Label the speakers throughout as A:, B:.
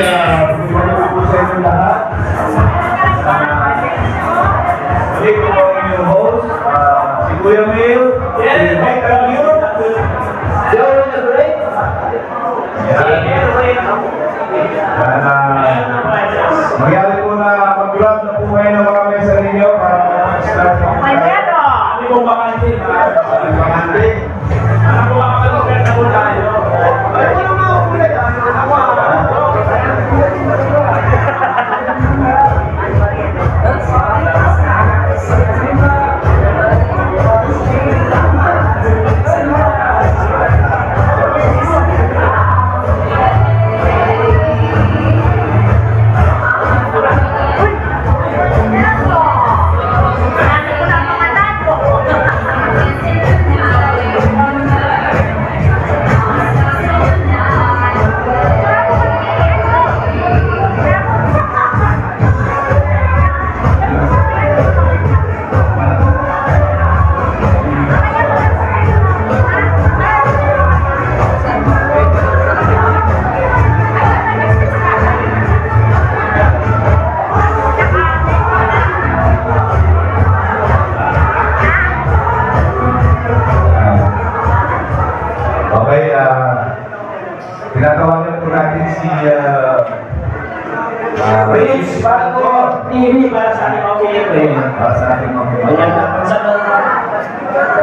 A: po sa inyo lahat. Ulit po ang inyong host, si Kuya Mel, si Mike Calio, Joe the Great. Magyari po na mag-grab na po kayo ng mga mesa ninyo para mag-start. Ano pong bakante? Bakante? Ano pong bakante na po tayo? Tinatawagan po natin si Prince Bago TV para sa ating okay. Para sa ating okay. Ayan na,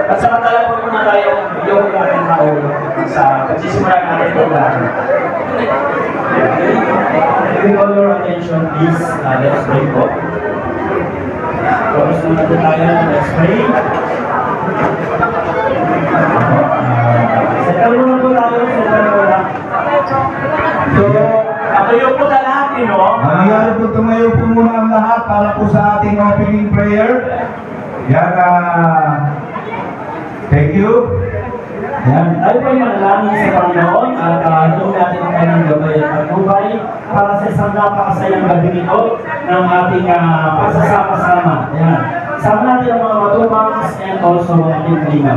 A: pansamantala po muna tayo yung ating tao sa pagsisimula natin po lahat. If you call your attention, please, let's pray po. Focus muna po tayo, let's pray. Settle muna po tayo, settle muna. So, tumayo po sa lahat, Nangyari po, tumayo po muna ang lahat para po sa ating opening prayer. Yan, thank you. Yan, tayo po yung manalangin sa Panginoon at doon natin ang kanyang gabay at pagtubay para sa isang napakasayang gabi nito ng ating pagsasama-sama. Yan, sama natin ang mga matubangs and also ang ating kalinga.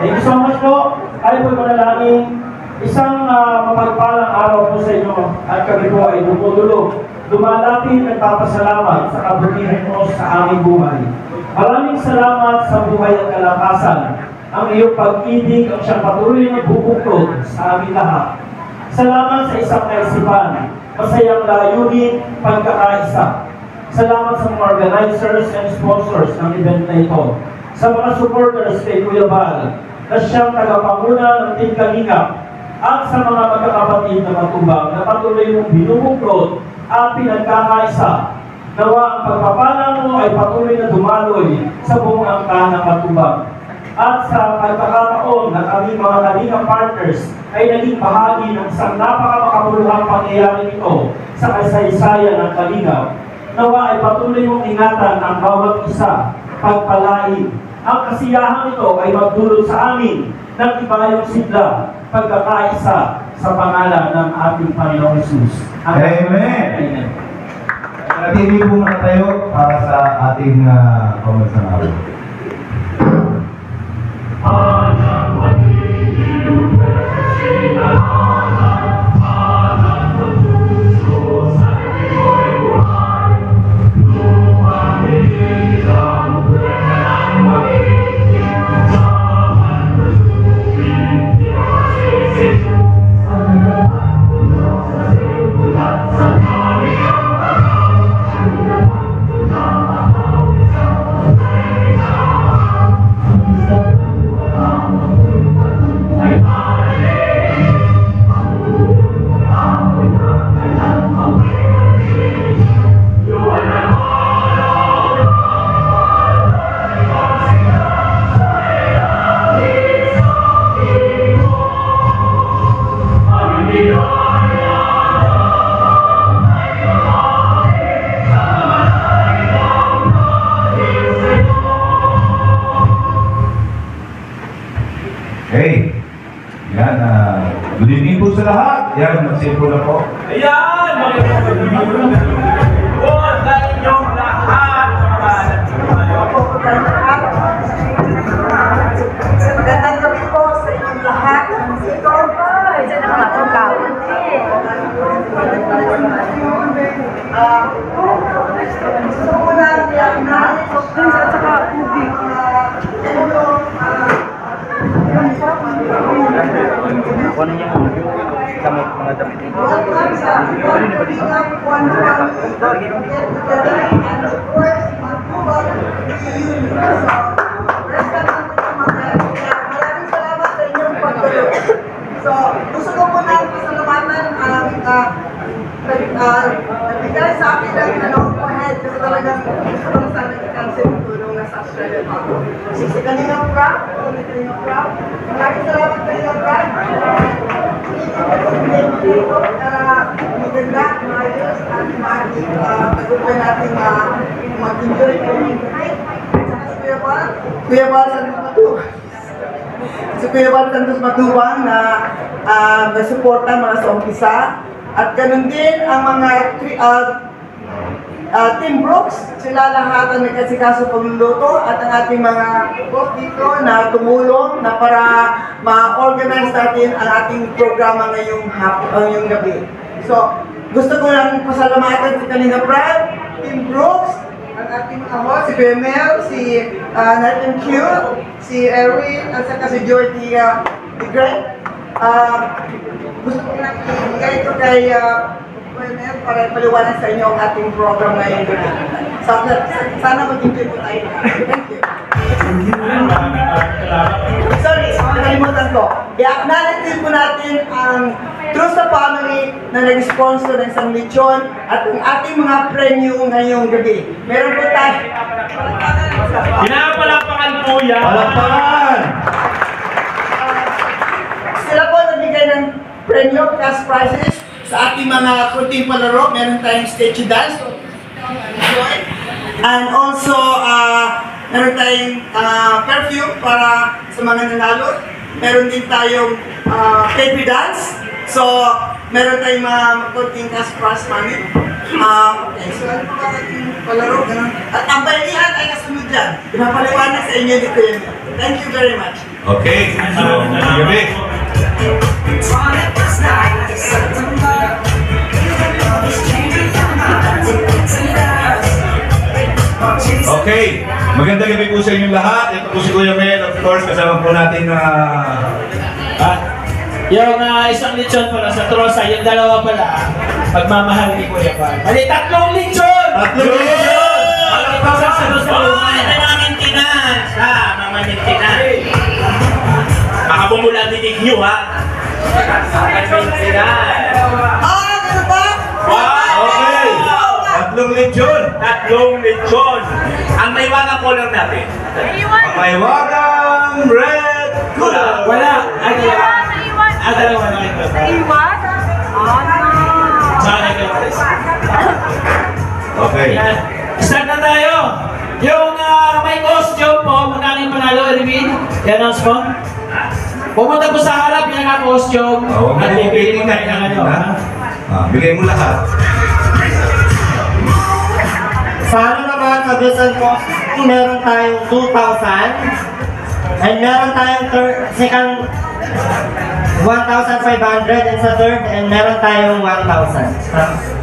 A: Thank you so much po. Tayo po yung manalangin. Isang mapagpalang araw po sa inyo at kami po ay dumudulog. Dumalapit at nagpapasalamat sa kabutihan mo sa aming buhay. Maraming salamat sa buhay at kalakasan. Ang iyong pag-ibig ang siyang patuloy na bubuklod sa aming lahat. Salamat sa isang kaisipan, masayang layunin, pagkakaisa. Salamat sa mga organizers and sponsors ng event na ito. Sa mga supporters kay Kuya Bal, na siyang tagapanguna ng Team Kalingap, at sa mga magkakapatid na matubang na patuloy mong binubuklod at pinagkakaisa. Nawa ang pagpapala mo ay patuloy na dumaloy sa buong angka ng matubang. At sa pagkakataon na kami mga Kalingap partners ay naging bahagi ng isang napakamakabuluhang pangyayari nito sa kasaysayan ng Kalingap. Nawa ay patuloy mong ingatan ang bawat isa, pagpalain. Ang kasiyahan nito ay magdulot sa amin ng ibayong sigla, pagkakaisa sa pangalan ng ating Panginoong Jesus. Amen! Natili po muna tayo para sa ating pamasanawin. Okay. Yan, good evening po sa lahat. Yan, mag-simpo na po. Ayan! Po sa inyong lahat.
B: Magandang gabi po sa inyong lahat. Ito, Maraming salamat sa inyong pagtulong. So, gusto ko muna pasalamatan ang nagbigay sa akin ng head kasi talagang gusto ko na sana i-cancel yung tulong na sa Australia pa ako. Si Kalinga Prab, maraming salamat Kalinga Prab. Maganda, maayos, at maaaring pag-upay natin mag-enjoy Kuya Bal Santos Matubang. Si Kuya Bal Santos Matubang na nasuporta mga sa umpisa. At ganun din ang mga Team Brooks, sila lahat ang nagkasikaso pagluluto at ang ating mga boss dito na tumulong na para ma-organize natin ang ating programa ngayong gabi. So, gusto ko lang pasalamatan si Kalinga Prab, Team Brooks, ang ating mga host, si Kuya Mel, si Nathan Q, si Erwin, at saka si Jordy the Great. Gusto ko lang ibigay ito kay Kuya Mel para paliwanag sa inyo ang ating program ngayon. Sana mag-enjoy po tayo. Thank you. Sorry, nakalimutan ko. I-acknowledge din po natin ang True sa Family na nag-sponsor ng isang lechon at ang ating mga premyo ngayong gabi. Meron po tayo.
C: Pinapalakpakan po yan!
A: Palakpakan!
B: Sila po nagbigay ng premyo, cash prizes sa ating mga kunting palaro. Meron tayong statue dance. And also, meron tayong perfume para sa mga nanalo. Meron din tayong baby dance. So, meron tayong mga kunting cash prize money. Okay, so ano po ang ating palaro? Ganun. At ang bayanihan ay kasunod dyan. Pinapaliwanag sa inyo dito yun. Thank you very much.
C: Okay, so, gabi. Okay, magandang gabi po sa inyong lahat. Ito po si Kuya Mel, of course, kasama po natin
A: Yung isang lechon pala sa trosa, yung dalawa pala, pagmamahal ni Kuya Juan. Bali, 3 lechon!
C: 3 lechon!
A: Pagpapasok sa Rosaluna.
C: mga maintenance, ha? Mga maintenance. Baka bumula dinig nyo, ha? Maintenance.
B: Ano ba?
C: Wow! Okay! 3 lechon! 3 lechon! Ang maiwagang color natin. Maiwagang red color!
A: Wala. Dalawa na ito. Sana kayo.
C: Okay.
A: Start na tayo. Yung may costume po, magkano yung panalo, Erwin? I-announce mo. Pumunta po sa harap, yung naka-costume. At bibili ka ng ano.
C: Bigay mo lahat.
D: Sana naman kabisan ko, meron tayong 2,000 and meron tayong second 1,500 and sa third and meron tayong 1,000.